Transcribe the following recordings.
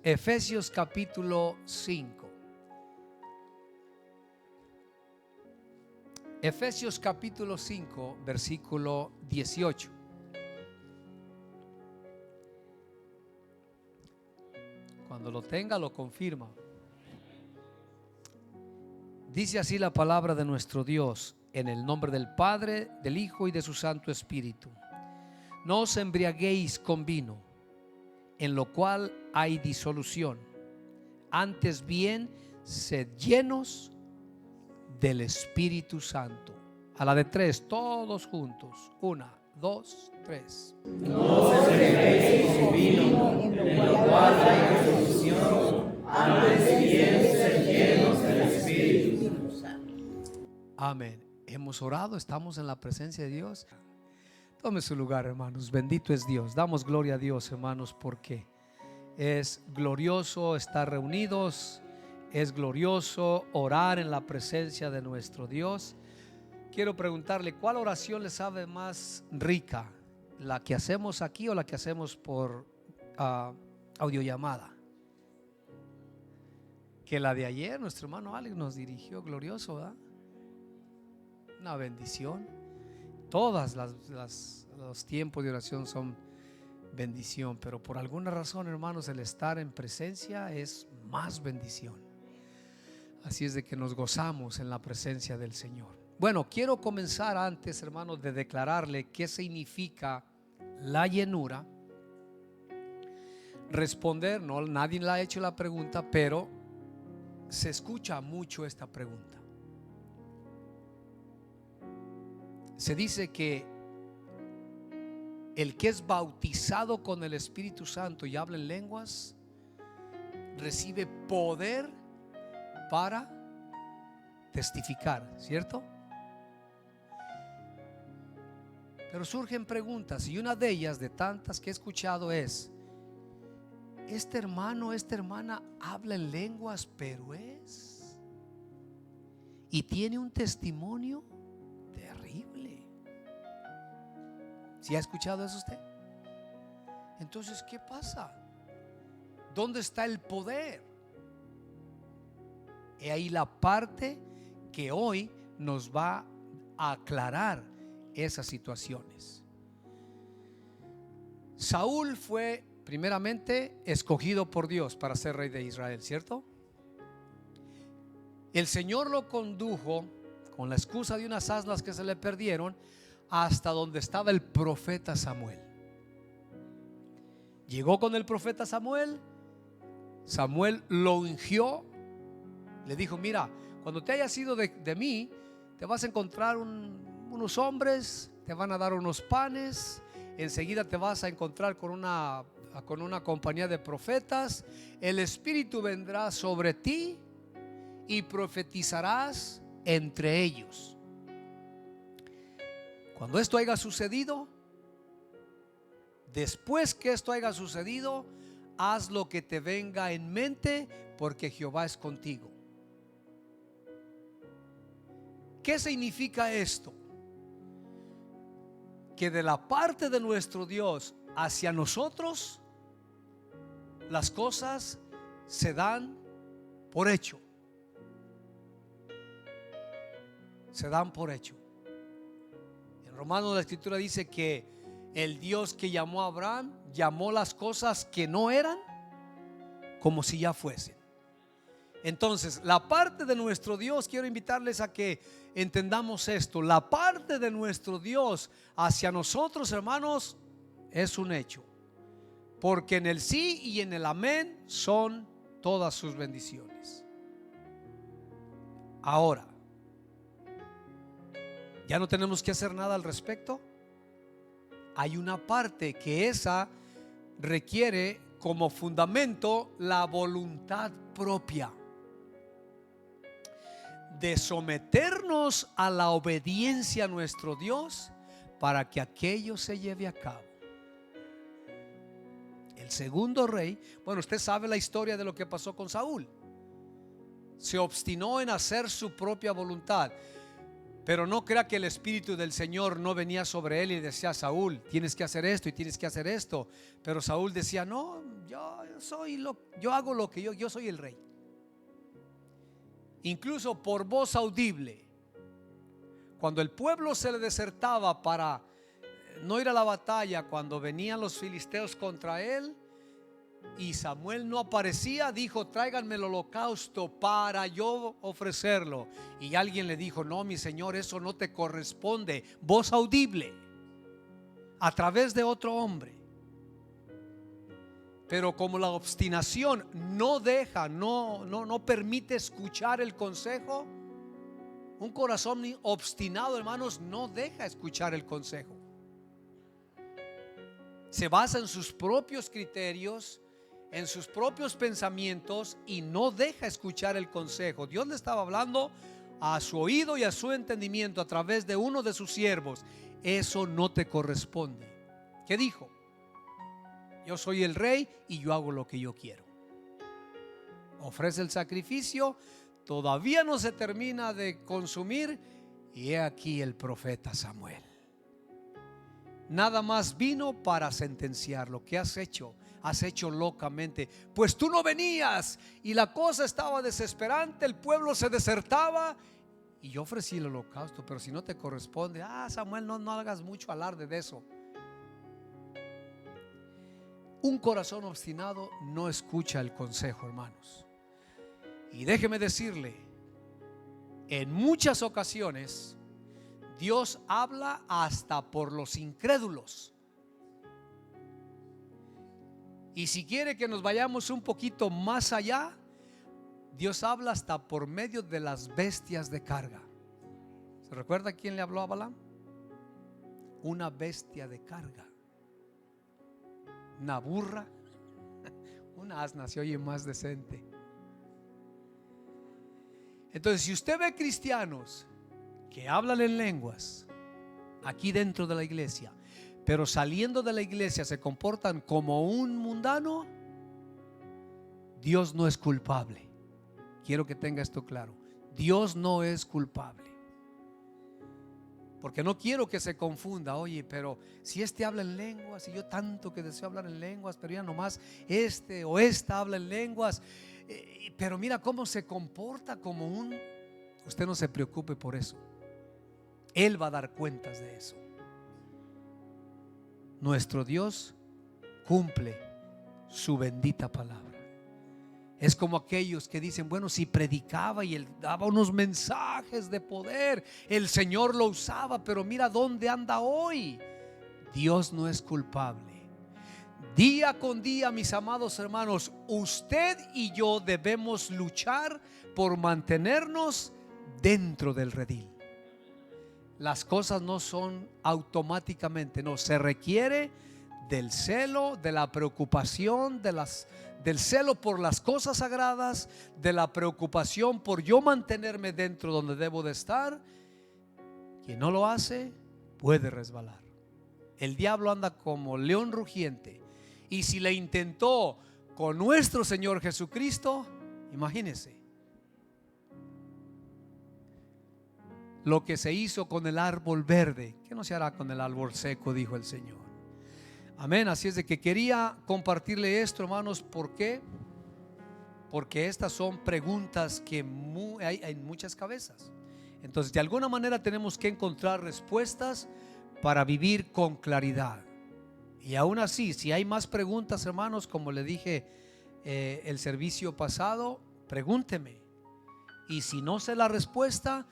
Efesios capítulo 5. Efesios capítulo 5, versículo 18. Cuando lo tenga, lo confirma. Dice así la palabra de nuestro Dios, en el nombre del Padre, del Hijo y de su Santo Espíritu. No os embriaguéis con vino, en lo cual hay disolución. Antes bien, sed llenos del Espíritu Santo. A la de tres, todos juntos. 1, 2, 3. No os embriaguéis con vino, en lo cual hay disolución. Antes bien, sed llenos del Espíritu Santo. Amén. Hemos orado, estamos en la presencia de Dios. Tome su lugar, hermanos. Bendito es Dios. Damos gloria a Dios, hermanos, porque es glorioso estar reunidos. Es glorioso orar en la presencia de nuestro Dios. Quiero preguntarle, ¿cuál oración le sabe más rica? ¿La que hacemos aquí o la que hacemos por audiollamada? Que la de ayer, nuestro hermano Alex nos dirigió, glorioso, ¿verdad? Una bendición. Todas los tiempos de oración son bendición, pero por alguna razón, hermanos, el estar en presencia es más bendición. Así es de que nos gozamos en la presencia del Señor. Bueno, quiero comenzar antes, hermanos, de declararle qué significa la llenura. Responder, no, nadie le ha hecho la pregunta, pero se escucha mucho esta pregunta. Se dice que el que es bautizado con el Espíritu Santo y habla en lenguas recibe poder para testificar, ¿cierto? Pero surgen preguntas y una de ellas, de tantas que he escuchado, es: este hermano, esta hermana habla en lenguas, pero es, y tiene un testimonio terrible. ¿Sí ha escuchado eso usted? Entonces, ¿qué pasa? ¿Dónde está el poder? Y ahí la parte que hoy nos va a aclarar esas situaciones. Saúl fue primeramente escogido por Dios para ser rey de Israel, ¿cierto? El Señor lo condujo con la excusa de unas asnas que se le perdieron hasta donde estaba el profeta Samuel. Llegó con el profeta Samuel. Samuel lo ungió. Le dijo: mira, cuando te hayas ido de mí, te vas a encontrar unos hombres, te van a dar unos panes. Enseguida te vas a encontrar con una compañía de profetas. El Espíritu vendrá sobre ti y profetizarás entre ellos. Cuando esto haya sucedido, después que esto haya sucedido, haz lo que te venga en mente, porque Jehová es contigo. ¿Qué significa esto? Que de la parte de nuestro Dios hacia nosotros, las cosas se dan por hecho. Se dan por hecho. En Romanos la Escritura dice que el Dios que llamó a Abraham llamó las cosas que no eran como si ya fuesen. Entonces, la parte de nuestro Dios, quiero invitarles a que entendamos esto. La parte de nuestro Dios hacia nosotros, hermanos, es un hecho, porque en el sí y en el amén son todas sus bendiciones. Ahora, ¿ya no tenemos que hacer nada al respecto? Hay una parte que esa requiere como fundamento la voluntad propia de someternos a la obediencia a nuestro Dios para que aquello se lleve a cabo. El segundo rey, bueno, usted sabe la historia de lo que pasó con Saúl. Se obstinó en hacer su propia voluntad. Pero no crea que el Espíritu del Señor no venía sobre él y decía: Saúl, tienes que hacer esto y tienes que hacer esto. Pero Saúl decía: no, yo hago lo que yo soy el rey. Incluso por voz audible, cuando el pueblo se le desertaba para no ir a la batalla, cuando venían los filisteos contra él y Samuel no aparecía, dijo: tráiganme el holocausto para yo ofrecerlo. Y alguien le dijo: no, mi señor, eso no te corresponde. Voz audible a través de otro hombre. Pero como la obstinación no deja, no permite escuchar el consejo, un corazón obstinado, hermanos, no deja escuchar el consejo. Se basa en sus propios criterios, en sus propios pensamientos, y no deja escuchar el consejo. Dios le estaba hablando a su oído y a su entendimiento a través de uno de sus siervos: eso no te corresponde. ¿Qué dijo? Yo soy el rey y yo hago lo que yo quiero. Ofrece el sacrificio, todavía no se termina de consumir, y he aquí el profeta Samuel. Nada más vino para sentenciar. Lo que has hecho locamente. Pues tú no venías y la cosa estaba desesperante, el pueblo se desertaba y yo ofrecí el holocausto. Pero si no te corresponde, Samuel, no hagas mucho alarde de eso. Un corazón obstinado no escucha el consejo, hermanos. Y déjeme decirle, en muchas ocasiones Dios habla hasta por los incrédulos. Y si quiere que nos vayamos un poquito más allá, Dios habla hasta por medio de las bestias de carga. ¿Se recuerda quién le habló a Balaam? Una bestia de carga. Una burra, una asna, se oye más decente. Entonces, si usted ve cristianos que hablan en lenguas aquí dentro de la iglesia, pero saliendo de la iglesia se comportan como un mundano, Dios no es culpable. Quiero que tenga esto claro: Dios no es culpable. Porque no quiero que se confunda. Oye, pero si este habla en lenguas y yo tanto que deseo hablar en lenguas, pero ya nomás este o esta habla en lenguas, pero mira cómo se comporta como un... Usted no se preocupe por eso. Él va a dar cuentas de eso. Nuestro Dios cumple su bendita palabra. Es como aquellos que dicen: bueno, si predicaba y él daba unos mensajes de poder, el Señor lo usaba, pero mira dónde anda hoy. Dios no es culpable. Día con día, mis amados hermanos, usted y yo debemos luchar por mantenernos dentro del redil. Las cosas no son automáticamente, no, se requiere del celo, de la preocupación, del celo por las cosas sagradas, de la preocupación por yo mantenerme dentro donde debo de estar. Quien no lo hace puede resbalar. El diablo anda como león rugiente, y si le intentó con nuestro Señor Jesucristo, imagínese lo que se hizo con el árbol verde, ¿qué no se hará con el árbol seco?, dijo el Señor. Amén. Así es de que quería compartirle esto, hermanos. ¿Por qué? Porque estas son preguntas que hay en muchas cabezas. Entonces, de alguna manera tenemos que encontrar respuestas para vivir con claridad. Y aún así, si hay más preguntas, hermanos, como le dije el servicio pasado, pregúnteme. Y si no sé la respuesta,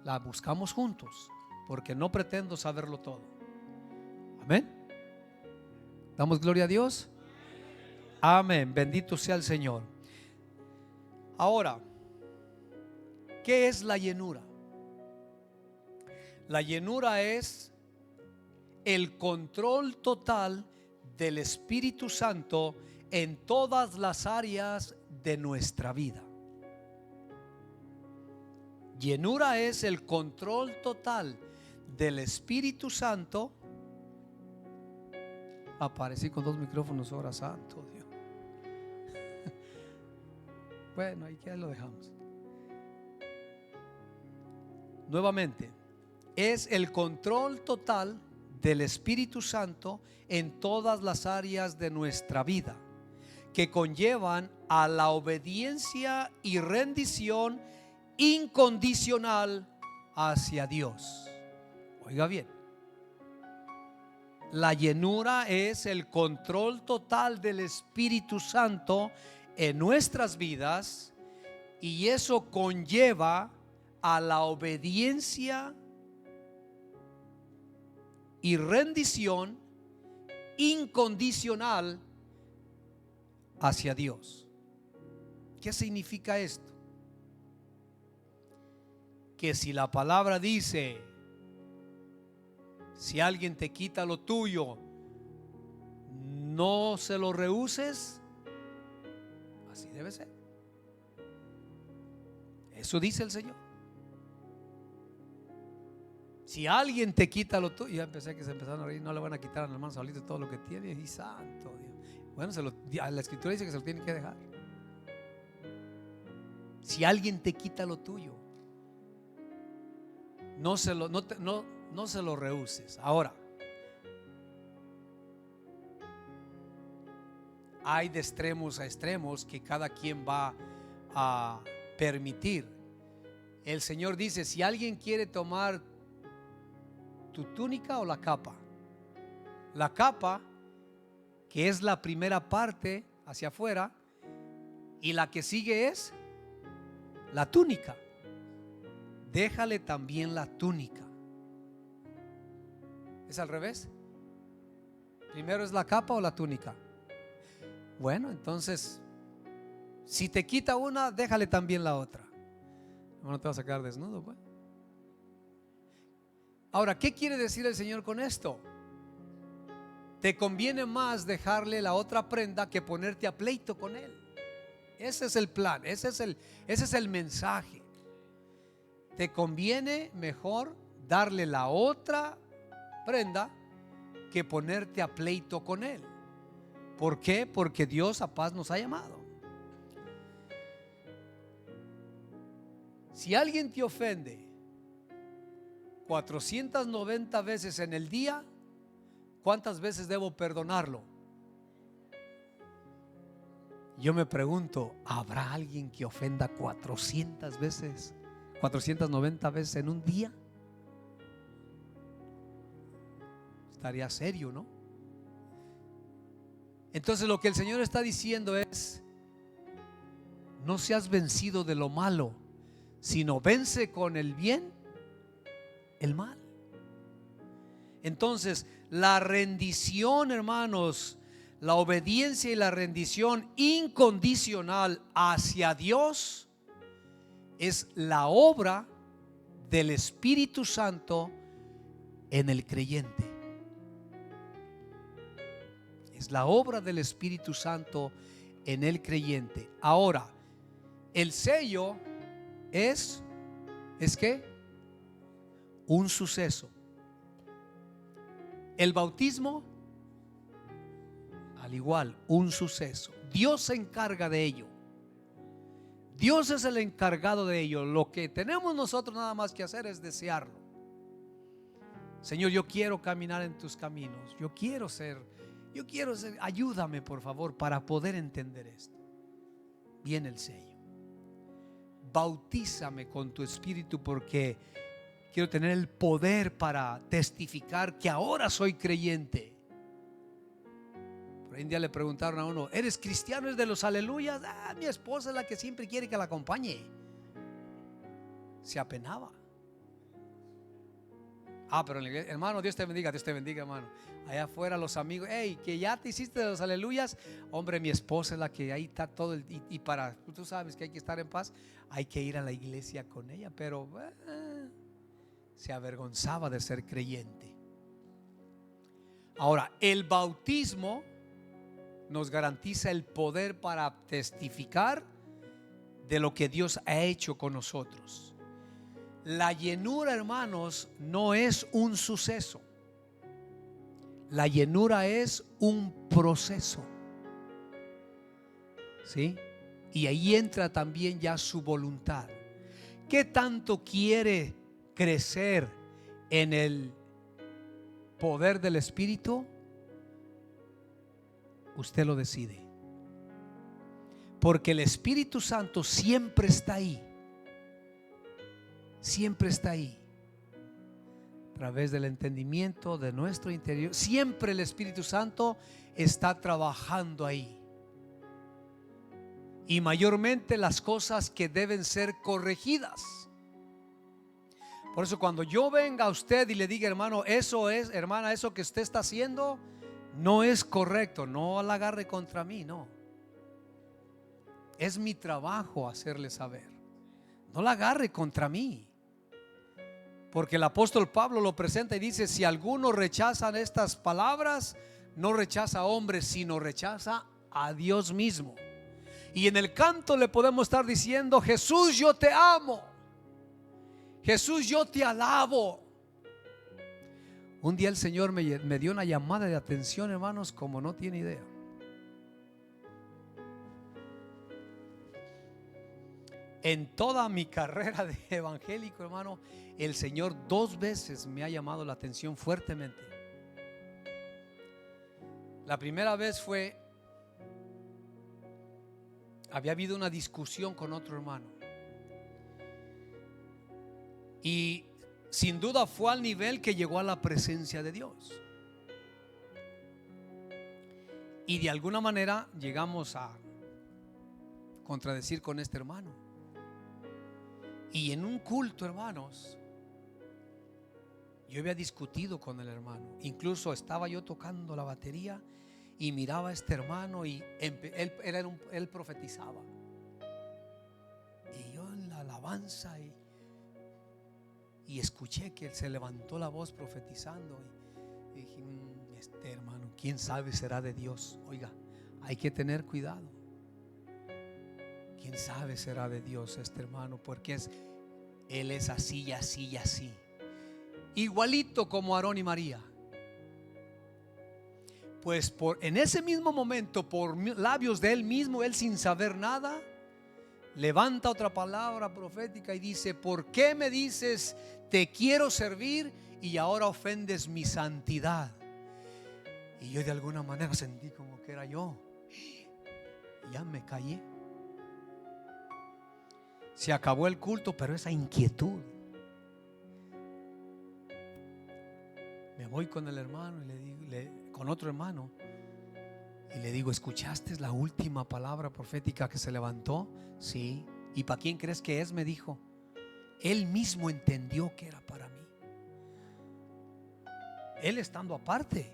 la buscamos juntos, porque no pretendo saberlo todo. Amén. Damos gloria a Dios. Amén. Bendito sea el Señor. Ahora, ¿qué es la llenura? La llenura es el control total del Espíritu Santo en todas las áreas de nuestra vida. Llenura es el control total del Espíritu Santo. Aparecí con dos micrófonos ahora, santo Dios. Bueno, ahí ya lo dejamos. nuevamente, es el control total del Espíritu Santo en todas las áreas de nuestra vida, que conllevan a la obediencia y rendición incondicional hacia Dios. Oiga bien, la llenura es el control total del Espíritu Santo en nuestras vidas, y eso conlleva a la obediencia y rendición incondicional hacia Dios. ¿Qué significa esto? Que si la palabra dice, si alguien te quita lo tuyo, no se lo rehuses, así debe ser. Eso dice el Señor. Si alguien te quita lo tuyo, ya empecé que se empezaron a reír, no le van a quitar al hermano Saulito todo lo que tiene. Y santo Dios. Bueno, la escritura dice que se lo tiene que dejar. Si alguien te quita lo tuyo, no se lo rehuses. Ahora, hay de extremos a extremos que cada quien va a permitir. El Señor dice, si alguien quiere tomar tu túnica o la capa, que es la primera parte hacia afuera, y la que sigue es la túnica, déjale también la túnica. ¿Es al revés? ¿Primero es la capa o la túnica? Bueno, entonces, si te quita una, déjale también la otra. No te vas a quedar desnudo, pues. Ahora, ¿qué quiere decir el Señor con esto? Te conviene más dejarle la otra prenda que ponerte a pleito con Él. Ese es el plan, ese es el mensaje. Te conviene mejor darle la otra prenda que ponerte a pleito con Él. ¿Por qué? Porque Dios a paz nos ha llamado. Si alguien te ofende 490 veces en el día, ¿cuántas veces debo perdonarlo? Yo me pregunto, ¿habrá alguien que ofenda 400 veces, 490 veces en un día? Estaría serio, ¿no? Entonces lo que el Señor está diciendo es, no seas vencido de lo malo, sino vence con el bien el mal. Entonces la rendición, hermanos, la obediencia y la rendición incondicional hacia Dios es la obra del Espíritu Santo en el creyente. Es la obra del Espíritu Santo en el creyente. Ahora, el sello es ¿qué? Un suceso. El bautismo, al igual, un suceso. Dios se encarga de ello. Dios es el encargado de ello. Lo que tenemos nosotros nada más que hacer es desearlo. Señor, yo quiero caminar en tus caminos. Yo quiero ser, ayúdame por favor para poder entender esto. Viene el sello. Bautízame con tu espíritu porque quiero tener el poder para testificar que ahora soy creyente. Por ahí un día le preguntaron a uno, ¿eres cristiano? ¿Es de los aleluyas? Mi esposa es la que siempre quiere que la acompañe. Se apenaba. Pero en la iglesia, hermano, Dios te bendiga, hermano. Allá afuera los amigos, hey, que ya te hiciste de los aleluyas. Hombre, mi esposa es la que ahí está todo y para, tú sabes que hay que estar en paz, hay que ir a la iglesia con ella. Pero se avergonzaba de ser creyente. Ahora, el bautismo nos garantiza el poder para testificar de lo que Dios ha hecho con nosotros. La llenura, hermanos, no es un suceso. La llenura es un proceso. ¿Sí? Y ahí entra también ya su voluntad. ¿Qué tanto quiere crecer en el poder del Espíritu, usted lo decide. Porque el Espíritu Santo siempre está ahí. Siempre está ahí. A través del entendimiento de nuestro interior, siempre el Espíritu Santo está trabajando ahí. Y mayormente las cosas que deben ser corregidas. Por eso cuando yo venga a usted y le diga, hermano, eso es, hermana, eso que usted está haciendo no es correcto, no la agarre contra mí, no. Es mi trabajo hacerle saber. No la agarre contra mí. Porque el apóstol Pablo lo presenta y dice: si alguno rechaza estas palabras, no rechaza a hombres, sino rechaza a Dios mismo. Y en el canto le podemos estar diciendo: Jesús, yo te amo. Jesús, yo te alabo. Un día el Señor me dio una llamada de atención, hermanos, como no tiene idea. En toda mi carrera de evangélico, hermano, el Señor 2 veces me ha llamado la atención fuertemente. La primera vez fue, había habido una discusión con otro hermano. Y sin duda fue al nivel que llegó a la presencia de Dios. Y de alguna manera llegamos a contradecir con este hermano. Y en un culto, hermanos, yo había discutido con el hermano. Incluso estaba yo tocando la batería y miraba a este hermano y él profetizaba. Y yo en la alabanza y escuché que se levantó la voz profetizando. Y dije: este hermano, quién sabe, será de Dios. Oiga, hay que tener cuidado. Quién sabe, será de Dios este hermano, porque él es así y así y así, igualito como Aarón y María. Pues en ese mismo momento, por labios de él mismo, él sin saber nada, levanta otra palabra profética y dice: ¿por qué me dices te quiero servir y ahora ofendes mi santidad? Y yo de alguna manera sentí como que era yo. Ya me callé. Se acabó el culto, pero esa inquietud. Me voy con el hermano y le digo, con otro hermano, y le digo: ¿escuchaste la última palabra profética que se levantó? Sí. ¿Y para quién crees que es? Me dijo. Él mismo entendió que era para mí. Él estando aparte,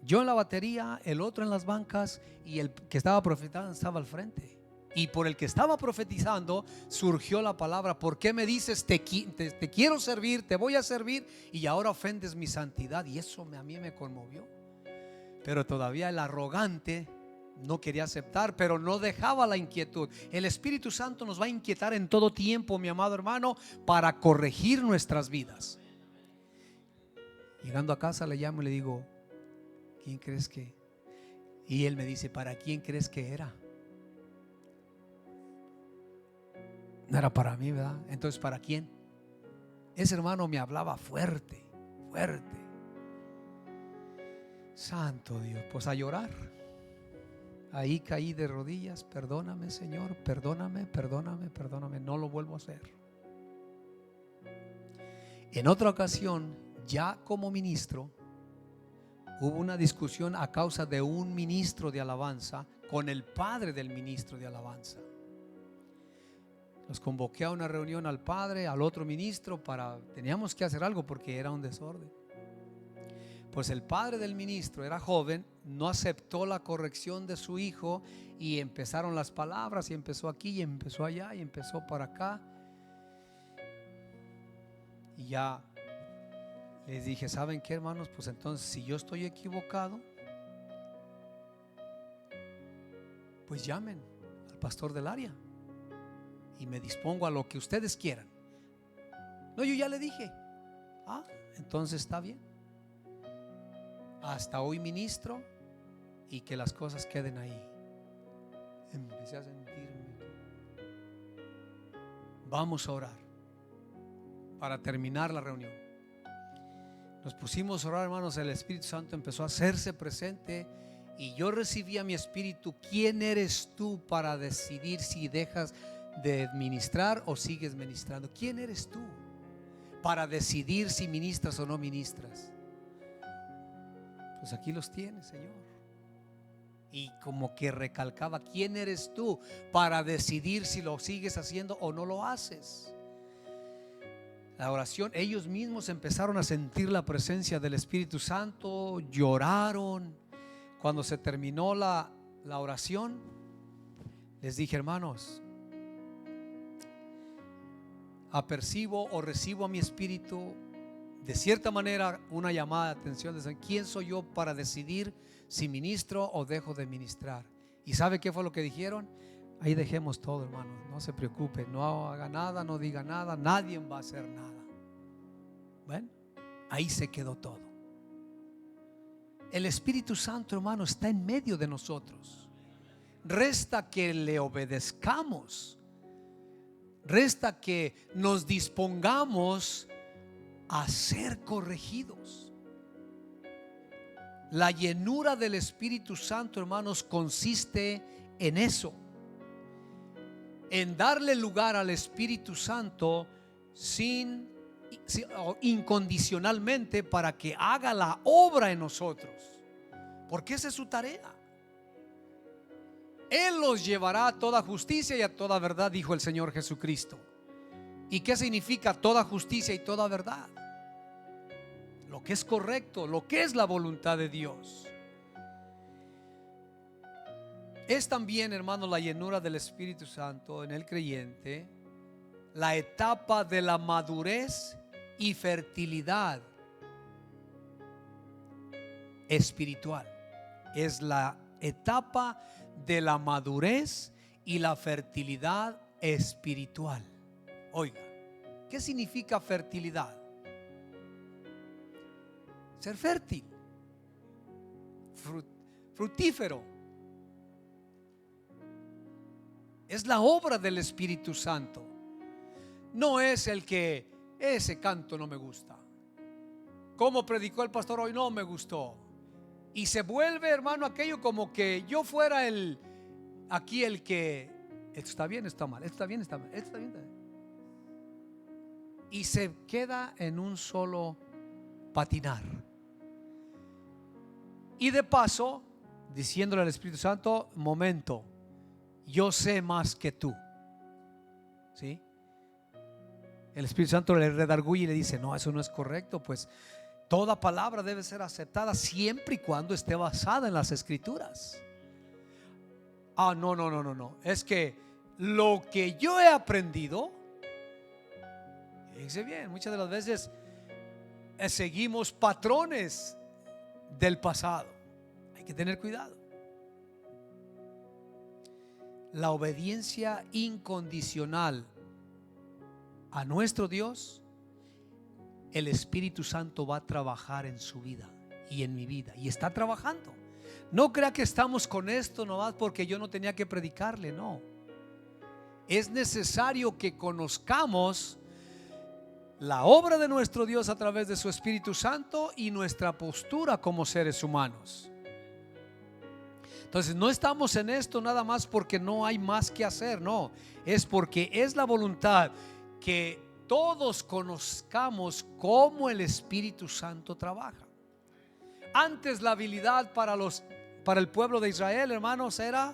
yo en la batería, el otro en las bancas, y el que estaba profetizando estaba al frente. Y por el que estaba profetizando surgió la palabra: ¿por qué me dices te quiero servir, te voy a servir y ahora ofendes mi santidad? Y eso a mí me conmovió. Pero todavía el arrogante no quería aceptar, pero no dejaba la inquietud. El Espíritu Santo nos va a inquietar en todo tiempo, mi amado hermano, para corregir nuestras vidas. Llegando a casa le llamo y le digo: ¿quién crees que? Y él me dice: ¿para quién crees que era? No era para mí, ¿verdad? Entonces, ¿para quién? Ese hermano me hablaba fuerte, fuerte. Santo Dios, pues a llorar. Ahí caí de rodillas: perdóname, Señor, perdóname, perdóname, perdóname, no lo vuelvo a hacer. En otra ocasión, ya como ministro, hubo una discusión a causa de un ministro de alabanza con el padre del ministro de alabanza. Los convoqué a una reunión al padre, al otro ministro, teníamos que hacer algo porque era un desorden. Pues el padre del ministro era joven, no aceptó la corrección de su hijo y empezaron las palabras, y empezó aquí y empezó allá y empezó para acá. Y ya les dije: ¿saben qué, hermanos? Pues entonces, si yo estoy equivocado, pues llamen al pastor del área y me dispongo a lo que ustedes quieran. No, yo ya le dije. Entonces está bien. Hasta hoy ministro y que las cosas queden ahí. Empecé a sentirme. Vamos a orar. para terminar la reunión. Nos pusimos a orar, hermanos. El Espíritu Santo empezó a hacerse presente y yo recibí a mi espíritu: ¿quién eres tú para decidir si dejas de ministrar o sigues ministrando? ¿Quién eres tú para decidir si ministras o no ministras? Pues aquí los tienes, Señor. Y como que recalcaba: ¿quién eres tú para decidir si lo sigues haciendo o no lo haces? La oración, ellos mismos empezaron a sentir la presencia del Espíritu Santo, lloraron. Cuando se terminó la oración, les dije: hermanos, apercibo o recibo a mi espíritu de cierta manera una llamada de atención de quién soy yo para decidir si ministro o dejo de ministrar. ¿Y sabe qué fue lo que dijeron? Ahí dejemos todo, hermano, no se preocupe, no haga nada, no diga nada, nadie va a hacer nada. Bueno, ahí se quedó todo. El Espíritu Santo, hermano, está en medio de nosotros. Resta que le obedezcamos. Resta que nos dispongamos a ser corregidos. La llenura del Espíritu Santo, hermanos, consiste en eso, en darle lugar al Espíritu Santo incondicionalmente para que haga la obra en nosotros, porque esa es su tarea. Él los llevará a toda justicia y a toda verdad, dijo el Señor Jesucristo. ¿Y qué significa toda justicia y toda verdad? Lo que es correcto, lo que es la voluntad de Dios. Es también, hermano, la llenura del Espíritu Santo en el creyente, la etapa de la madurez y fertilidad espiritual. Es la etapa de la madurez y la fertilidad espiritual. Oiga, ¿qué significa fertilidad? Ser fértil, fructífero. Es la obra del Espíritu Santo. No es el que ese canto no me gusta. Como predicó el pastor hoy, no me gustó. Y se vuelve, hermano, aquello como que yo fuera el que esto está bien, está mal, esto está bien, está mal, esto está bien, está bien. Y se queda en un solo patinar. Y de paso, diciéndole al Espíritu Santo: momento, yo sé más que tú. ¿Sí? El Espíritu Santo le redarguye y le dice: no, eso no es correcto. Pues toda palabra debe ser aceptada siempre y cuando esté basada en las Escrituras. No. Es que lo que yo he aprendido, fíjense bien, muchas de las veces seguimos patrones del pasado. Hay que tener cuidado. La obediencia incondicional a nuestro Dios, el Espíritu Santo va a trabajar en su vida y en mi vida, y está trabajando. No crea que estamos con esto nomás porque yo no tenía que predicarle, no. Es necesario que conozcamos la obra de nuestro Dios a través de su Espíritu Santo y nuestra postura como seres humanos. Entonces no estamos en esto nada más porque no hay más que hacer, no. Es porque es la voluntad que todos conozcamos cómo el Espíritu Santo trabaja. Antes la habilidad para el pueblo de Israel, hermanos, era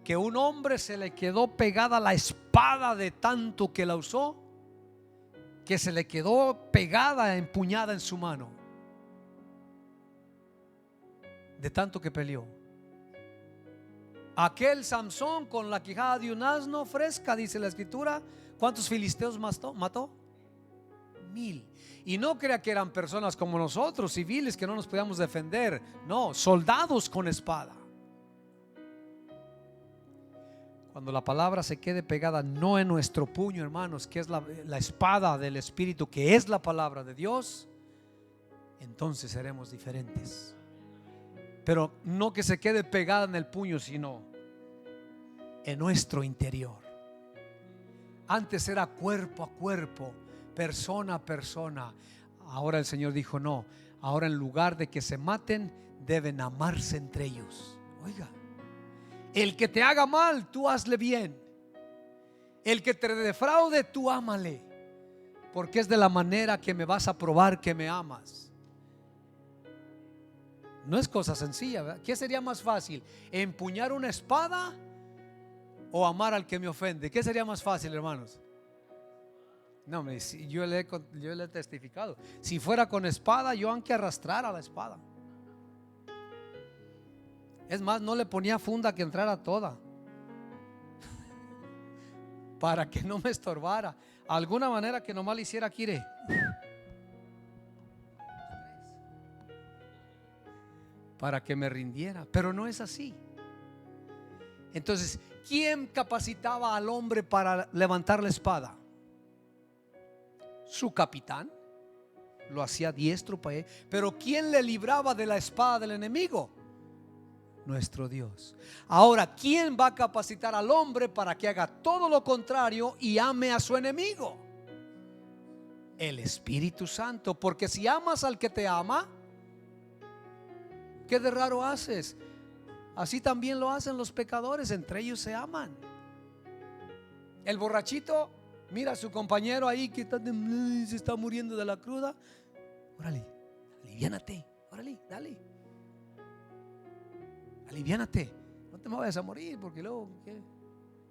que un hombre se le quedó pegada la espada de tanto que la usó, que se le quedó pegada, empuñada en su mano, de tanto que peleó. Aquel Samsón con la quijada de un asno fresca, dice la Escritura, ¿cuántos filisteos mató? 1000. Y no crea que eran personas como nosotros, civiles, que no nos podíamos defender. No, soldados con espada. Cuando la palabra se quede pegada no en nuestro puño, hermanos, que es la espada del Espíritu, que es la palabra de Dios, entonces seremos diferentes. Pero no que se quede pegada en el puño, sino en nuestro interior. Antes era cuerpo a cuerpo, persona a persona. Ahora el Señor dijo no, ahora en lugar de que se maten, deben amarse entre ellos. Oiga, el que te haga mal, tú hazle bien. El que te defraude, tú ámale, porque es de la manera que me vas a probar que me amas. No es cosa sencilla, ¿verdad? ¿Qué sería más fácil? ¿Empuñar una espada o amar al que me ofende? ¿Qué sería más fácil, hermanos? No, yo le he testificado. Si fuera con espada, yo aunque arrastrara la espada. Es más, no le ponía funda, que entrara toda, para que no me estorbara. Alguna manera que nomás le hiciera Kire, para que me rindiera. Pero no es así. Entonces, ¿quién capacitaba al hombre para levantar la espada? Su capitán. Lo hacía diestro para él. Pero ¿quién le libraba de la espada del enemigo? Nuestro Dios. Ahora, ¿quién va a capacitar al hombre para que haga todo lo contrario y ame a su enemigo? El Espíritu Santo. Porque si amas al que te ama, ¿qué de raro haces? Así también lo hacen los pecadores, entre ellos se aman. El borrachito mira a su compañero ahí que se está muriendo de la cruda. Órale, aliviánate, órale, dale. Aliviánate, no te me vayas a morir, porque luego ¿qué?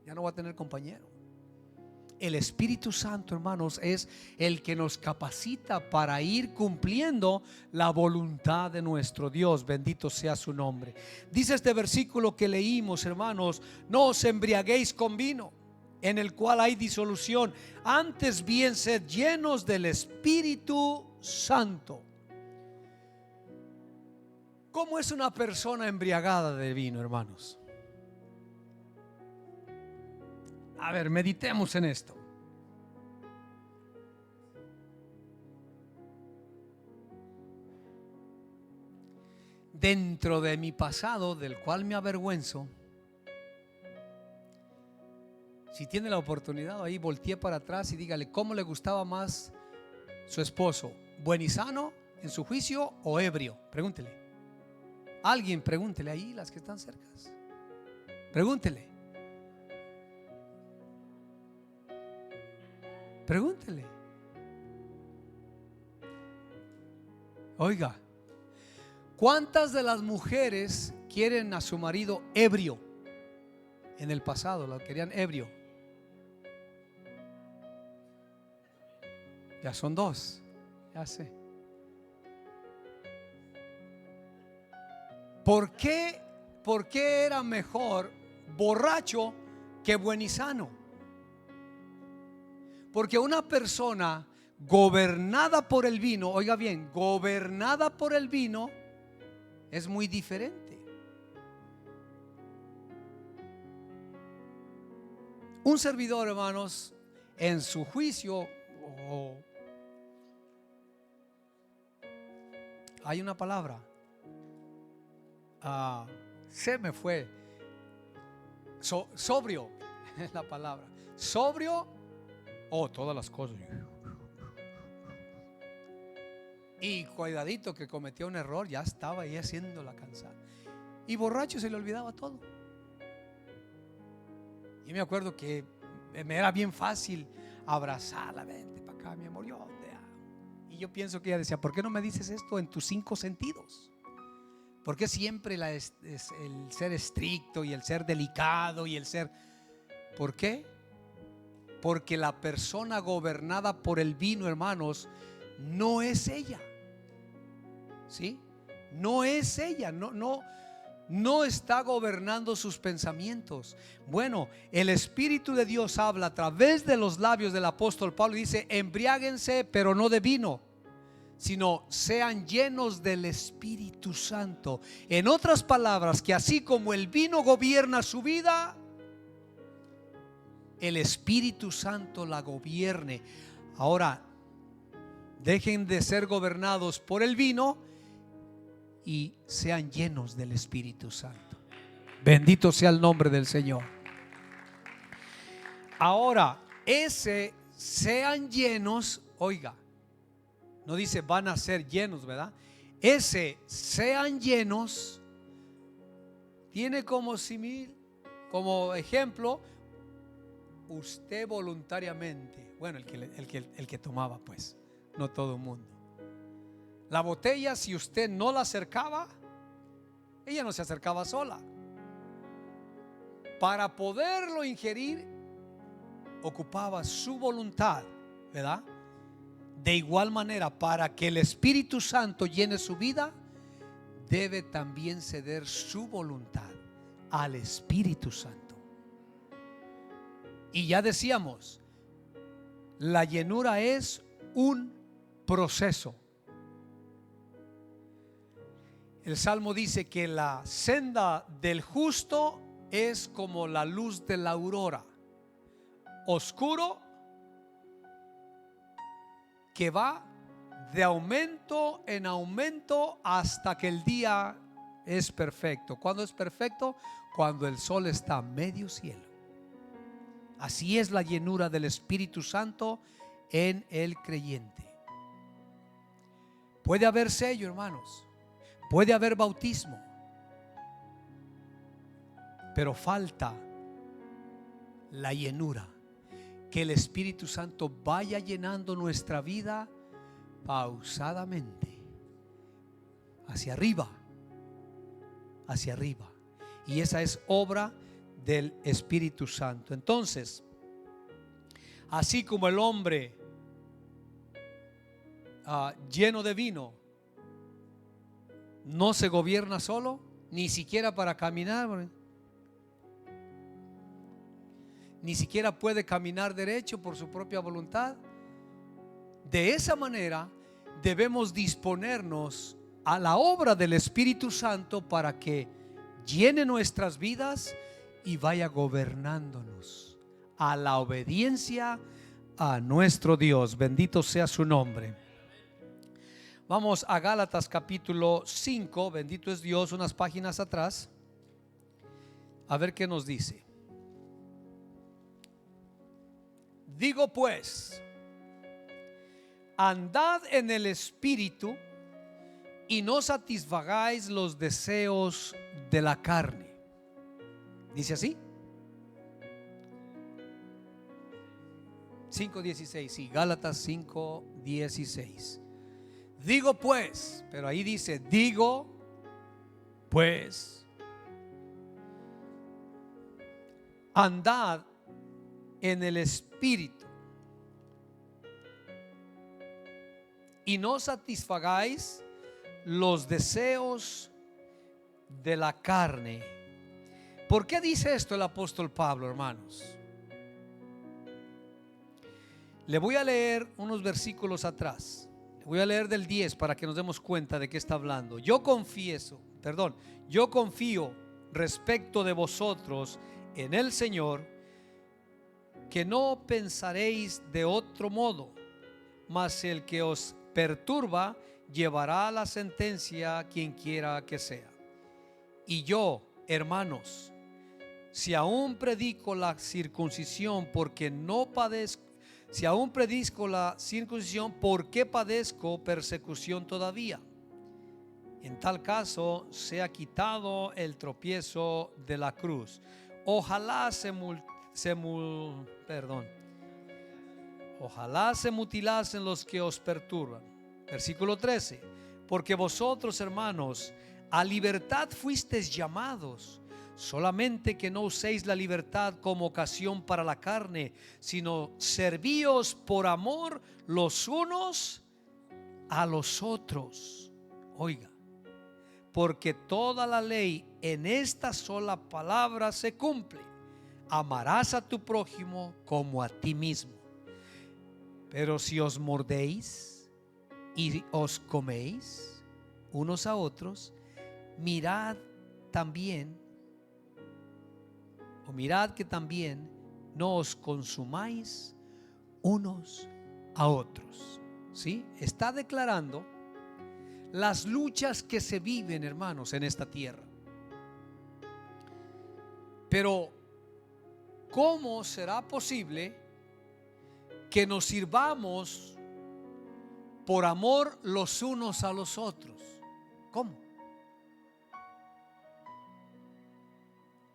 Ya no va a tener compañero. El Espíritu Santo, hermanos, es el que nos capacita para ir cumpliendo la voluntad de nuestro Dios. Bendito sea su nombre. Dice este versículo que leímos, hermanos: no os embriaguéis con vino, en el cual hay disolución, antes bien sed llenos del Espíritu Santo. ¿Cómo es una persona embriagada de vino, hermanos? A ver, meditemos en esto. Dentro de mi pasado, del cual me avergüenzo, si tiene la oportunidad ahí, voltee para atrás y dígale cómo le gustaba más su esposo: buen y sano en su juicio o ebrio. Pregúntele. Alguien pregúntele ahí, las que están cerca. Pregúntele. Pregúntele. Oiga, ¿cuántas de las mujeres quieren a su marido ebrio? En el pasado lo querían ebrio. Ya son dos, ya sé. ¿Por qué era mejor borracho que buen y sano? Porque una persona gobernada por el vino, oiga bien, gobernada por el vino, es muy diferente. Un servidor, hermanos, en su juicio, hay una palabra, se me fue, sobrio es la palabra, sobrio, todas las cosas, y cuidadito que cometió un error, ya estaba ahí haciéndola cansada, y borracho se le olvidaba todo. Y me acuerdo que me era bien fácil abrazarla: vente para acá, mi amor, yo te amo. Y yo pienso que ella decía: ¿por qué no me dices esto en tus 5 sentidos? ¿Por qué siempre el ser estricto y el ser delicado y el ser? ¿Por qué? Porque la persona gobernada por el vino, hermanos, no es ella. ¿Sí? No es ella, no está gobernando sus pensamientos. Bueno, el Espíritu de Dios habla a través de los labios del apóstol Pablo y dice: embriáguense, pero no de vino, sino sean llenos del Espíritu Santo. En otras palabras, que así como el vino gobierna su vida, el Espíritu Santo la gobierne. Ahora, dejen de ser gobernados por el vino y sean llenos del Espíritu Santo. Bendito sea el nombre del Señor. Ahora, ese sean llenos Oiga, no dice van a ser llenos, ¿verdad? Ese sean llenos tiene como como ejemplo usted voluntariamente. Bueno, el que tomaba, pues, no todo el mundo. La botella, si usted no la acercaba, ella no se acercaba sola. Para poderlo ingerir, ocupaba su voluntad, ¿verdad? De igual manera, para que el Espíritu Santo llene su vida, debe también ceder su voluntad al Espíritu Santo. Y ya decíamos, la llenura es un proceso. El Salmo dice que la senda del justo es como la luz de la aurora, oscuro, que va de aumento en aumento hasta que el día es perfecto. ¿Cuándo es perfecto? Cuando el sol está a medio cielo. Así es la llenura del Espíritu Santo en el creyente. Puede haber sello, hermanos, puede haber bautismo, pero falta la llenura. Que el Espíritu Santo vaya llenando nuestra vida pausadamente, hacia arriba, hacia arriba. Y esa es obra del Espíritu Santo. Entonces, así como el hombre lleno de vino no se gobierna solo, ni siquiera para caminar, ni siquiera puede caminar derecho por su propia voluntad. De esa manera debemos disponernos a la obra del Espíritu Santo para que llene nuestras vidas y vaya gobernándonos a la obediencia a nuestro Dios. Bendito sea su nombre. Vamos a Gálatas capítulo 5, bendito es Dios, unas páginas atrás, a ver qué nos dice. Digo pues, andad en el Espíritu y no satisfagáis los deseos de la carne. ¿Dice así? 5:16, sí, Gálatas 5:16. Digo pues, pero ahí dice, digo pues, andad en el Espíritu y no satisfagáis los deseos de la carne. ¿Por qué dice esto el apóstol Pablo, hermanos? Le voy a leer unos versículos atrás. Le voy a leer del 10 para que nos demos cuenta de qué está hablando. Yo confío respecto de vosotros en el Señor, que no pensaréis de otro modo, mas el que os perturba llevará la sentencia quien quiera que sea. Y yo, hermanos, si aún predico la circuncisión porque no padezco, si aún predico la circuncisión, ¿por qué padezco persecución todavía? En tal caso se ha quitado el tropiezo de la cruz. Ojalá ojalá se mutilasen los que os perturban. Versículo 13. Porque vosotros, hermanos, a libertad fuisteis llamados, solamente que no uséis la libertad como ocasión para la carne, sino servíos por amor los unos a los otros. Oiga, porque toda la ley en esta sola palabra se cumple: amarás a tu prójimo como a ti mismo. Pero si os mordéis y os coméis unos a otros, mirad que también no os consumáis unos a otros. ¿Sí? Está declarando las luchas que se viven, hermanos, en esta tierra. Pero ¿cómo será posible que nos sirvamos por amor los unos a los otros. ¿Cómo?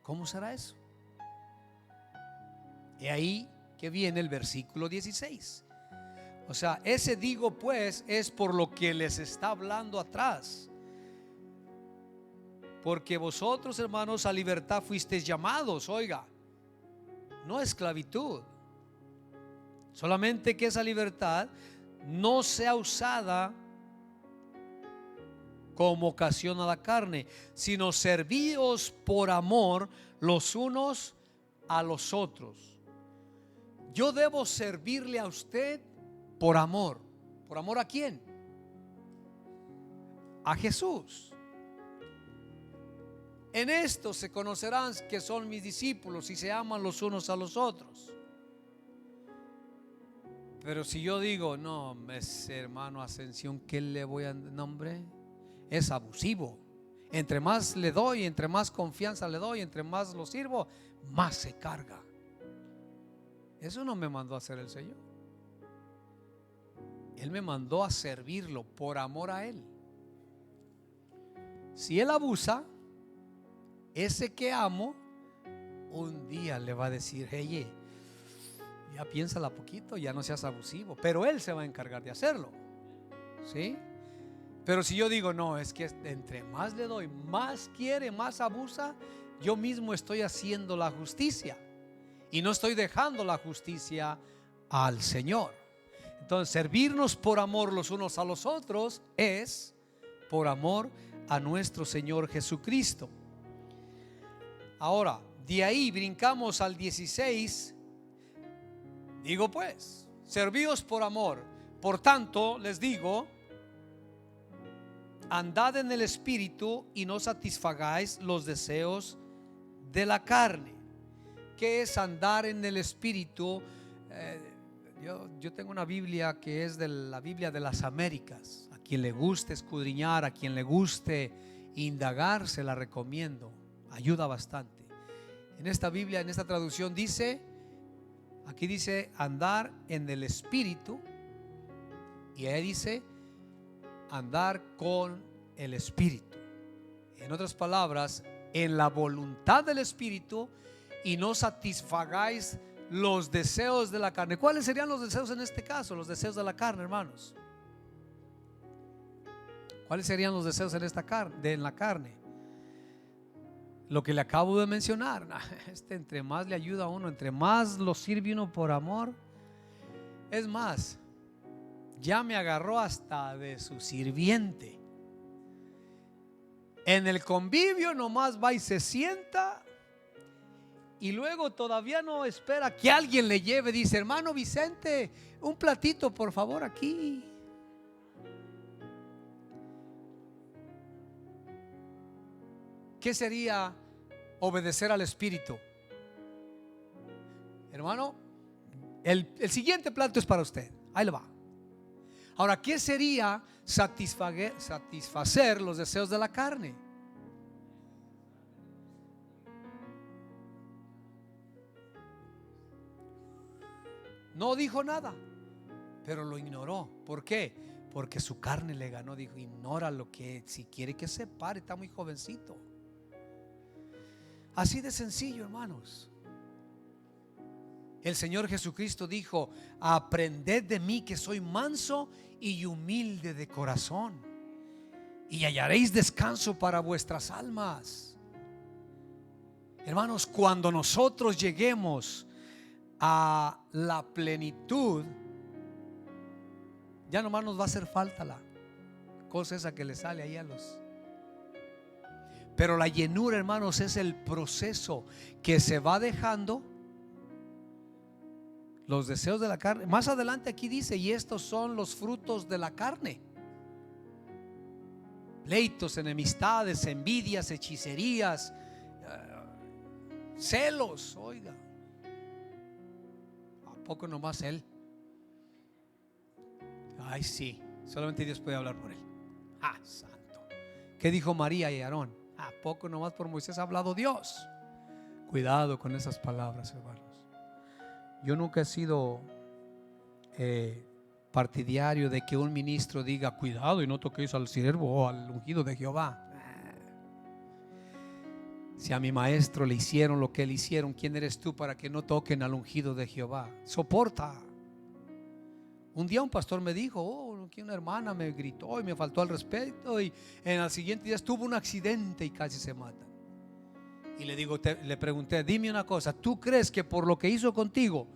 ¿Cómo será eso? Y ahí que viene el versículo 16. O sea, ese digo pues es por lo que les está hablando atrás. Porque vosotros, hermanos, a libertad fuisteis llamados, oiga, no a esclavitud. Solamente que esa libertad no sea usada como ocasión a la carne, sino servíos por amor los unos a los otros. Yo debo servirle a usted por amor. ¿Por amor a quién? A Jesús. En esto se conocerán que son mis discípulos y se aman los unos a los otros. Pero si yo digo, no, ese hermano Ascensión, ¿qué le voy a nombre? Es abusivo. Entre más le doy, entre más confianza le doy, entre más lo sirvo, más se carga. Eso no me mandó a hacer el Señor. Él me mandó a servirlo por amor a Él. Si Él abusa, ese que amo, un día le va a decir, hey, ya piénsala poquito, ya no seas abusivo. Pero Él se va a encargar de hacerlo, ¿sí? Pero si yo digo, no, es que entre más le doy, más quiere, más abusa, yo mismo estoy haciendo la justicia y no estoy dejando la justicia al Señor. Entonces, servirnos por amor los unos a los otros es por amor a nuestro Señor Jesucristo. Ahora, de ahí brincamos al 16. Digo pues, servíos por amor. Por tanto, les digo, andad en el Espíritu y no satisfagáis los deseos de la carne. ¿Qué es andar en el Espíritu? Yo tengo una Biblia que es de la Biblia de las Américas. A quien le guste escudriñar, a quien le guste indagar, se la recomiendo. Ayuda bastante. En esta Biblia, en esta traducción dice, aquí dice andar en el Espíritu, y ahí dice andar con el Espíritu. En otras palabras, en la voluntad del Espíritu, y no satisfagáis los deseos de la carne. ¿Cuáles serían los deseos en este caso? Los deseos de la carne, hermanos. ¿Cuáles serían los deseos en la carne? Lo que le acabo de mencionar. Entre más le ayuda a uno, entre más lo sirve uno por amor. Es más, ya me agarró hasta de su sirviente. En el convivio nomás va y se sienta, y luego todavía no espera que alguien le lleve. Dice, hermano Vicente, un platito por favor aquí. ¿Qué sería obedecer al Espíritu? Hermano, el siguiente plato es para usted. Ahí le va. Ahora, ¿qué sería satisfacer los deseos de la carne? No dijo nada, pero lo ignoró. ¿Por qué? Porque su carne le ganó. Dijo, ignora lo que, si quiere que se pare, está muy jovencito. Así de sencillo, hermanos. El Señor Jesucristo dijo, aprended de mí que soy manso y humilde de corazón, y hallaréis descanso para vuestras almas. Hermanos, cuando nosotros lleguemos a la plenitud, ya nomás nos va a hacer falta la cosa esa que le sale ahí a los. Pero la llenura, hermanos, es el proceso que se va dejando los deseos de la carne. Más adelante aquí dice, y estos son los frutos de la carne: pleitos, enemistades, envidias, hechicerías, celos. Oiga, ¿a poco nomás él? Ay, sí, solamente Dios puede hablar por él. Ah, santo. ¿Qué dijo María y Aarón? ¿A poco nomás por Moisés ha hablado Dios? Cuidado con esas palabras, hermanos. Yo nunca he sido partidario de que un ministro diga cuidado y no toquéis al siervo o al ungido de Jehová. Si a mi maestro le hicieron lo que le hicieron, ¿quién eres tú para que no toquen al ungido de Jehová? Soporta. Un día un pastor me dijo, que una hermana me gritó y me faltó al respeto, y en el siguiente día tuvo un accidente y casi se mata. Y le pregunté, dime una cosa, ¿tú crees que por lo que hizo contigo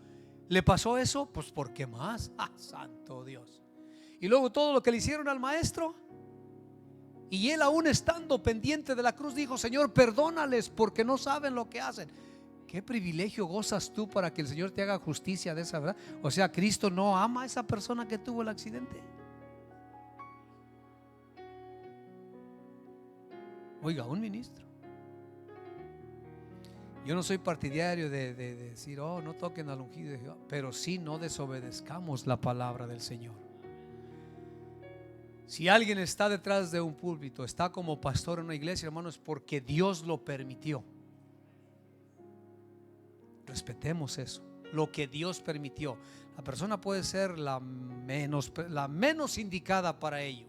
le pasó eso? Pues ¿por qué más? Santo Dios. Y luego todo lo que le hicieron al maestro, y él aún estando pendiente de la cruz dijo, Señor, perdónales porque no saben lo que hacen. ¿Qué privilegio gozas tú para que el Señor te haga justicia de esa verdad? O sea, Cristo no ama a esa persona que tuvo el accidente. Oiga, un ministro. Yo no soy partidario de decir, no toquen al ungido de Jehová, pero sí no desobedezcamos la palabra del Señor. Si alguien está detrás de un púlpito, está como pastor en una iglesia, hermanos, porque Dios lo permitió. Respetemos eso, lo que Dios permitió. La persona puede ser la menos indicada para ello,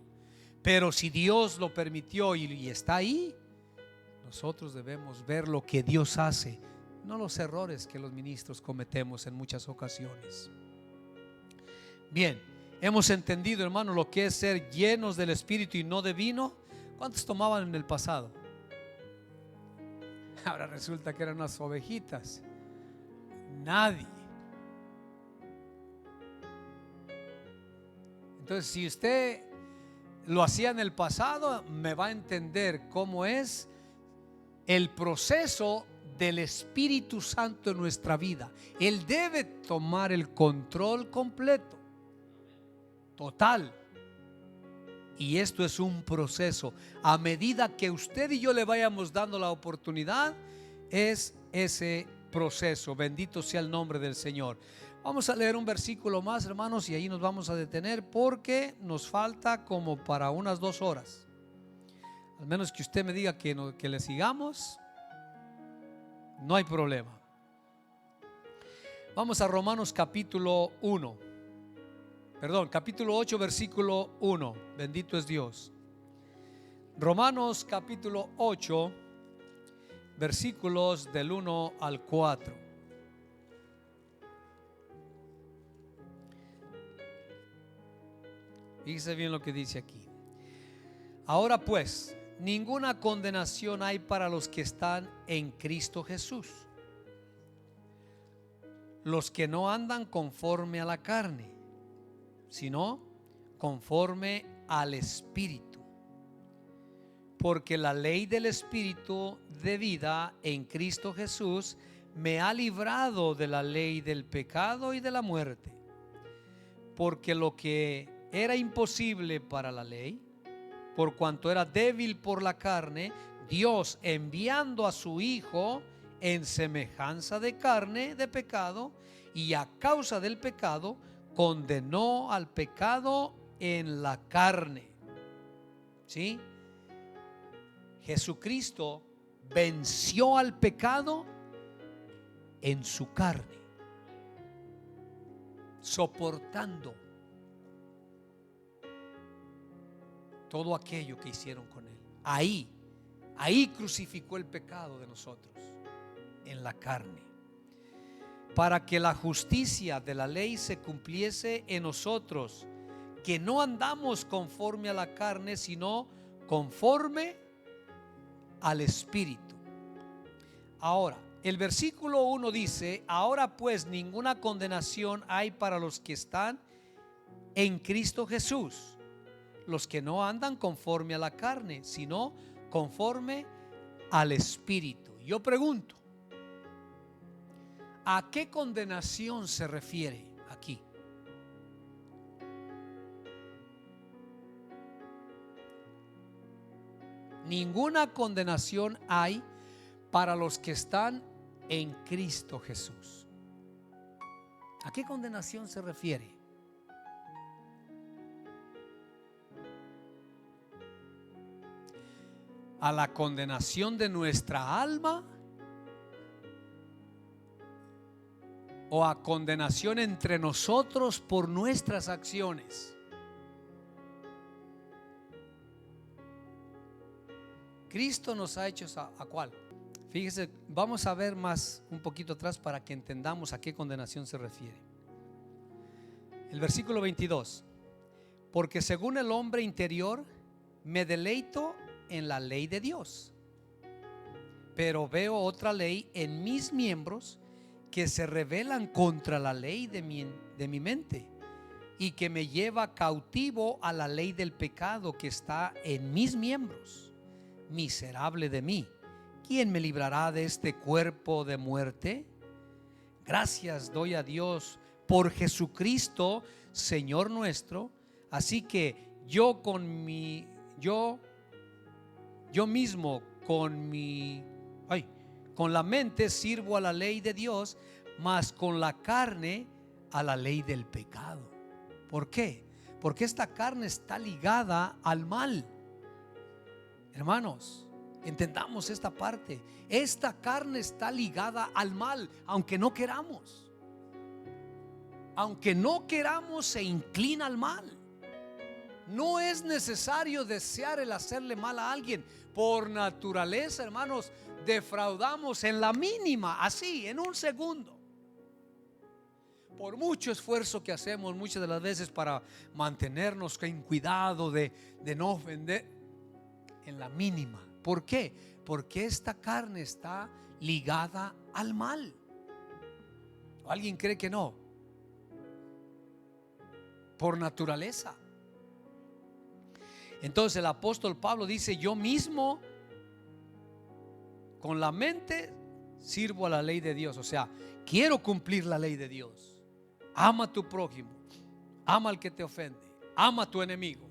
pero si Dios lo permitió y está ahí, nosotros debemos ver lo que Dios hace, no los errores que los ministros cometemos en muchas ocasiones. Bien, hemos entendido, hermano, lo que es ser llenos del Espíritu y no de vino. ¿Cuántos tomaban en el pasado? Ahora resulta que eran unas ovejitas. Nadie. Entonces, si usted lo hacía en el pasado, me va a entender cómo es el proceso del Espíritu Santo en nuestra vida. Él debe tomar el control completo, total. Y esto es un proceso. A medida que usted y yo le vayamos dando la oportunidad, es ese proceso. Bendito sea el nombre del Señor. Vamos a leer un versículo más, hermanos, y ahí nos vamos a detener porque nos falta como para unas 2 horas. Al menos que usted me diga que le sigamos, no hay problema. Vamos a Romanos capítulo 8, versículo 1. Bendito es Dios. Romanos capítulo 8, versículos del 1 al 4. Fíjese bien lo que dice aquí. Ahora pues, ninguna condenación hay para los que están en Cristo Jesús, los que no andan conforme a la carne, sino conforme al Espíritu. Porque la ley del Espíritu de vida en Cristo Jesús me ha librado de la ley del pecado y de la muerte. Porque lo que era imposible para la ley, por cuanto era débil por la carne, Dios, enviando a su Hijo en semejanza de carne de pecado, y a causa del pecado condenó al pecado en la carne. ¿Sí? Jesucristo venció al pecado en su carne, soportando todo aquello que hicieron con él. Ahí crucificó el pecado de nosotros, en la carne, para que la justicia de la ley se cumpliese en nosotros, que no andamos conforme a la carne, sino conforme al Espíritu. Ahora, el versículo 1 dice: ahora pues ninguna condenación hay para los que están en Cristo Jesús, los que no andan conforme a la carne, sino conforme al Espíritu. Yo pregunto, ¿a qué condenación se refiere aquí? Ninguna condenación hay para los que están en Cristo Jesús. ¿A qué condenación se refiere? ¿A la condenación de nuestra alma o a condenación entre nosotros por nuestras acciones. Cristo nos ha hecho ¿a cuál? Fíjese, vamos a ver más un poquito atrás para que entendamos a qué condenación se refiere. El versículo 22. Porque según el hombre interior me deleito en la ley de Dios, pero veo otra ley en mis miembros que se rebelan contra la ley de mi mente y que me lleva cautivo a la ley del pecado que está en mis miembros. Miserable de mí, ¿quién me librará de este cuerpo de muerte? Gracias doy a Dios por Jesucristo, Señor nuestro. Así que yo mismo con la mente sirvo a la ley de Dios, mas con la carne a la ley del pecado. ¿Por qué? Porque esta carne está ligada al mal. Hermanos, entendamos esta parte. Esta carne está ligada al mal, aunque no queramos. Aunque no queramos, se inclina al mal. No es necesario desear el hacerle mal a alguien. Por naturaleza, hermanos, defraudamos en la mínima, así, en un segundo. Por mucho esfuerzo que hacemos muchas de las veces para mantenernos en cuidado de no ofender, en la mínima. ¿Por qué? Porque esta carne está ligada al mal. ¿Alguien cree que no? Por naturaleza. Entonces el apóstol Pablo dice: yo mismo con la mente sirvo a la ley de Dios. O sea, quiero cumplir la ley de Dios. Ama a tu prójimo, ama al que te ofende, ama a tu enemigo.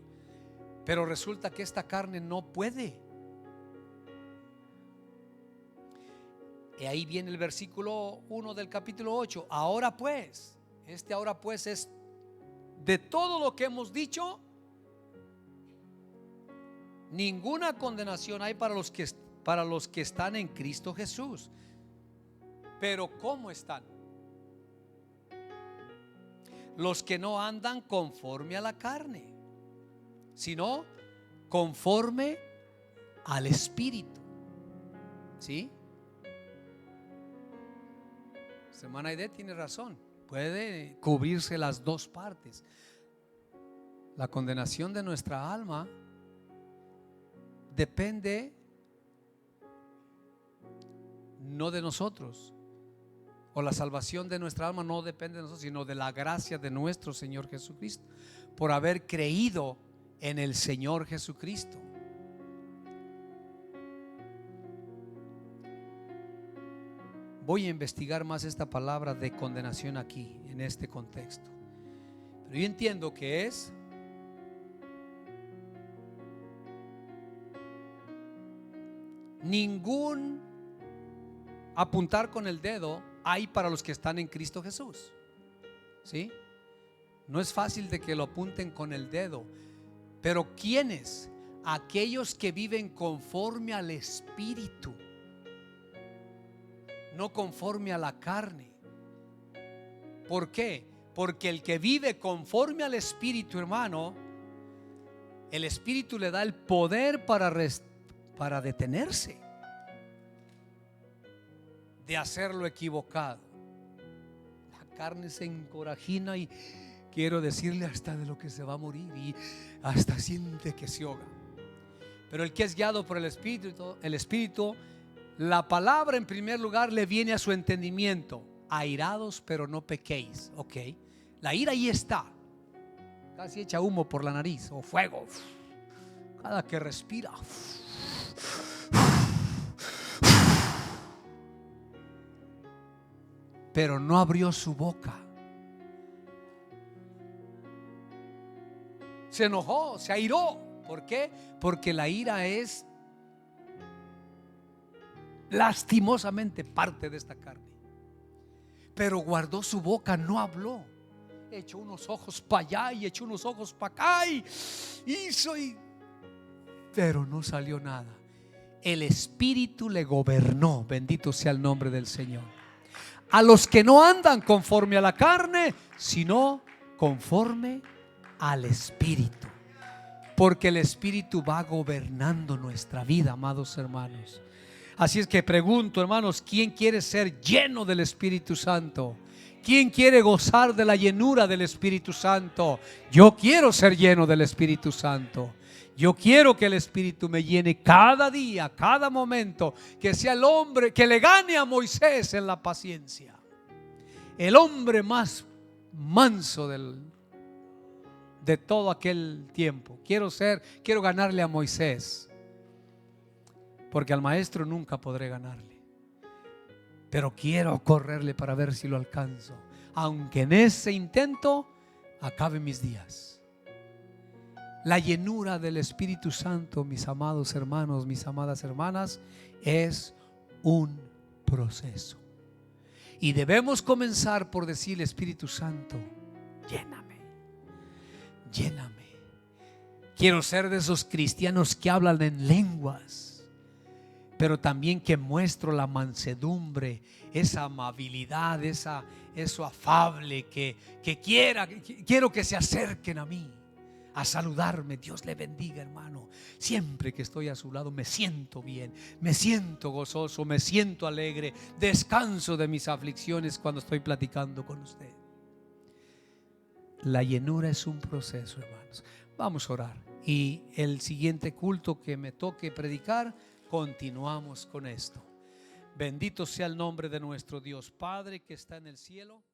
Pero resulta que esta carne no puede. Y ahí viene el versículo 1 del capítulo 8. Ahora pues es de todo lo que hemos dicho. Ninguna condenación hay para los que están en Cristo Jesús. Pero ¿cómo están? Los que no andan conforme a la carne, sino conforme al Espíritu. ¿Sí? Hermana Aide tiene razón. Puede cubrirse las dos partes. La condenación de nuestra alma depende no de nosotros, o la salvación de nuestra alma no depende de nosotros, sino de la gracia de nuestro Señor Jesucristo, por haber creído en el Señor Jesucristo. Voy a investigar más esta palabra de condenación aquí, en este contexto. Pero yo entiendo que es ningún apuntar con el dedo hay para los que están en Cristo Jesús. ¿Sí? No es fácil de que lo apunten con el dedo. Pero ¿quiénes? Aquellos que viven conforme al Espíritu, no conforme a la carne. ¿Por qué? Porque el que vive conforme al Espíritu, hermano, el Espíritu le da el poder para detenerse de hacer lo equivocado. La carne se encorajina y quiero decirle hasta de lo que se va a morir, y hasta siente que se ahoga. Pero el que es guiado por el Espíritu, la palabra en primer lugar le viene a su entendimiento: airados pero no pequéis. Ok, la ira ahí está, casi echa humo por la nariz, o fuego cada que respira. Pero no abrió su boca. Se enojó, se airó. ¿Por qué? Porque la ira es lastimosamente parte de esta carne. Pero guardó su boca, no habló. Echó unos ojos para allá y echó unos ojos para acá y hizo, pero no salió nada. El Espíritu le gobernó. Bendito sea el nombre del Señor. a los que no andan conforme a la carne, sino conforme al Espíritu. Porque el Espíritu va gobernando nuestra vida, amados hermanos. Así es que pregunto, hermanos, ¿quién quiere ser lleno del Espíritu Santo? ¿Quién quiere gozar de la llenura del Espíritu Santo? Yo quiero ser lleno del Espíritu Santo. Yo quiero que el Espíritu me llene cada día, cada momento. Que sea el hombre que le gane a Moisés en la paciencia. El hombre más manso de todo aquel tiempo. Quiero ganarle a Moisés. Porque al maestro nunca podré ganarle. Pero quiero correrle para ver si lo alcanzo. Aunque en ese intento acabe mis días. La llenura del Espíritu Santo, mis amados hermanos, mis amadas hermanas, es un proceso. Y debemos comenzar por decirle: Espíritu Santo, lléname, lléname. Quiero ser de esos cristianos que hablan en lenguas, pero también que muestro la mansedumbre, esa amabilidad, eso afable, que quiero que se acerquen a mí a saludarme. Dios le bendiga, hermano. Siempre que estoy a su lado me siento bien, me siento gozoso, me siento alegre, descanso de mis aflicciones cuando estoy platicando con usted. La llenura es un proceso, hermanos. Vamos a orar, y el siguiente culto que me toque predicar, continuamos con esto. Bendito sea el nombre de nuestro Dios Padre que está en el cielo.